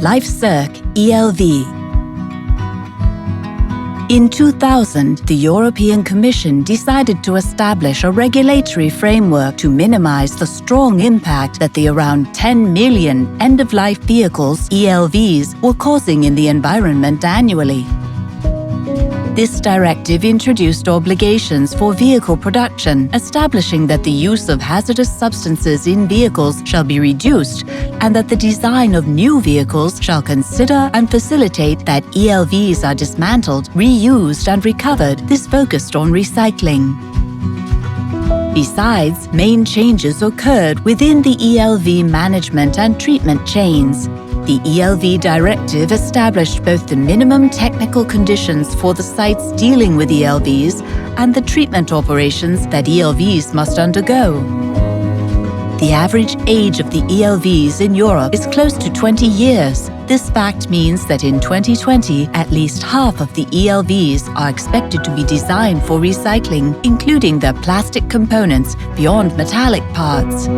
Life CIRC-ELV. In 2000, the European Commission decided to establish a regulatory framework to minimize the strong impact that the around 10 million end-of-life vehicles, ELVs, were causing in the environment annually. This directive introduced obligations for vehicle production, establishing that the use of hazardous substances in vehicles shall be reduced and that the design of new vehicles shall consider and facilitate that ELVs are dismantled, reused and recovered. This focused on recycling. Besides, main changes occurred within the ELV management and treatment chains. The ELV directive established both the minimum technical conditions for the sites dealing with ELVs and the treatment operations that ELVs must undergo. The average age of the ELVs in Europe is close to 20 years. This fact means that in 2020, at least half of the ELVs are expected to be designed for recycling, including their plastic components beyond metallic parts.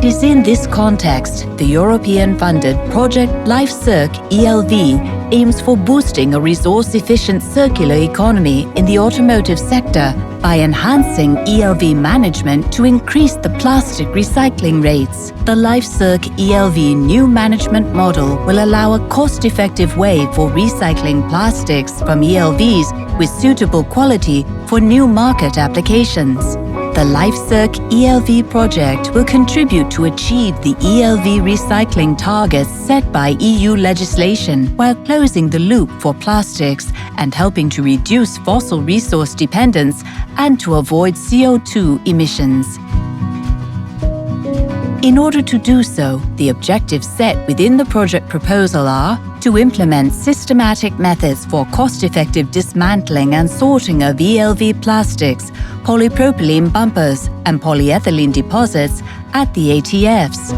It is in this context the European-funded project Life CIRC-ELV aims for boosting a resource-efficient circular economy in the automotive sector by enhancing ELV management to increase the plastic recycling rates. The Life CIRC-ELV new management model will allow a cost-effective way for recycling plastics from ELVs with suitable quality for new market applications. The Life CIRC-ELV project will contribute to achieve the ELV recycling targets set by EU legislation while closing the loop for plastics and helping to reduce fossil resource dependence and to avoid CO2 emissions. In order to do so, the objectives set within the project proposal are to implement systematic methods for cost-effective dismantling and sorting of ELV plastics, polypropylene bumpers and polyethylene deposits at the ATFs,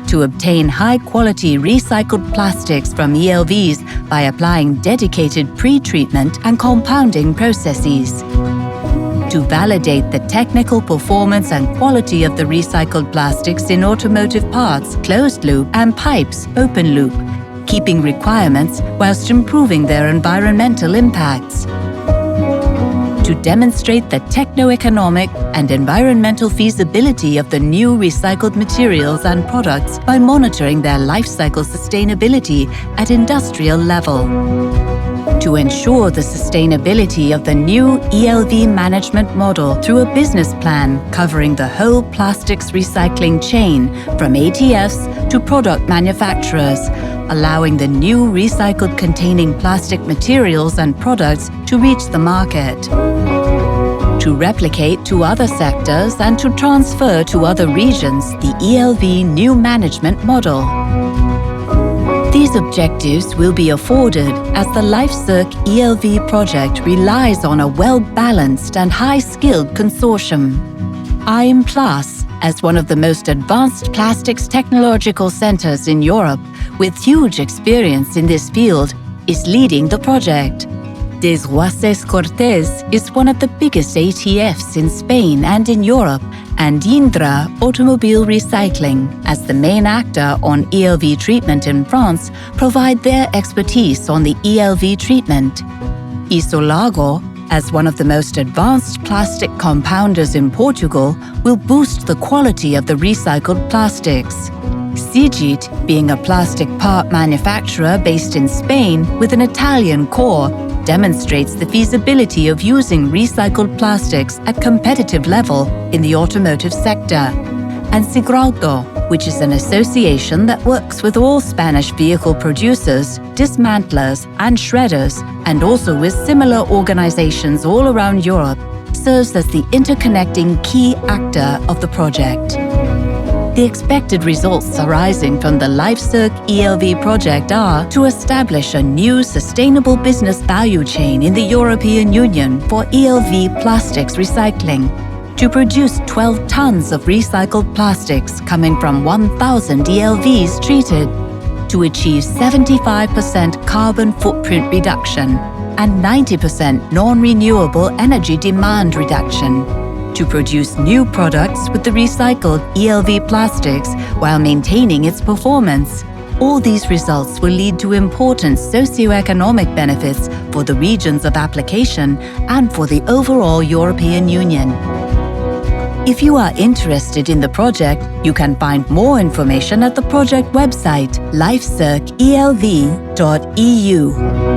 to obtain high-quality recycled plastics from ELVs by applying dedicated pre-treatment and compounding processes, to validate the technical performance and quality of the recycled plastics in automotive parts, closed-loop and pipes, open-loop, keeping requirements whilst improving their environmental impacts, to demonstrate the techno-economic and environmental feasibility of the new recycled materials and products by monitoring their life cycle sustainability at industrial level, to ensure the sustainability of the new ELV management model through a business plan covering the whole plastics recycling chain from ATFs to product manufacturers, allowing the new recycled containing plastic materials and products to reach the market, to replicate to other sectors and to transfer to other regions the ELV new management model. These objectives will be afforded as the Life CIRC-ELV project relies on a well-balanced and high-skilled consortium. AIMPLAS, as one of the most advanced plastics technological centers in Europe, with huge experience in this field, is leading the project. Desguaces is one of the biggest ATFs in Spain and in Europe, and Indra Automobile Recycling, as the main actor on ELV treatment in France, provide their expertise on the ELV treatment. Isolago, as one of the most advanced plastic compounders in Portugal, will boost the quality of the recycled plastics. Sigit, being a plastic part manufacturer based in Spain with an Italian core, demonstrates the feasibility of using recycled plastics at competitive level in the automotive sector. And Sigrauto, which is an association that works with all Spanish vehicle producers, dismantlers and shredders, and also with similar organizations all around Europe, serves as the interconnecting key actor of the project. The expected results arising from the Life CIRC-ELV project are to establish a new sustainable business value chain in the European Union for ELV plastics recycling, to produce 12 tons of recycled plastics coming from 1,000 ELVs treated, to achieve 75% carbon footprint reduction and 90% non-renewable energy demand reduction, to produce new products with the recycled ELV plastics while maintaining its performance, All these results will lead to important socio-economic benefits for the regions of application and for the overall European Union. If you are interested in the project, you can find more information at the project website lifecircelv.eu.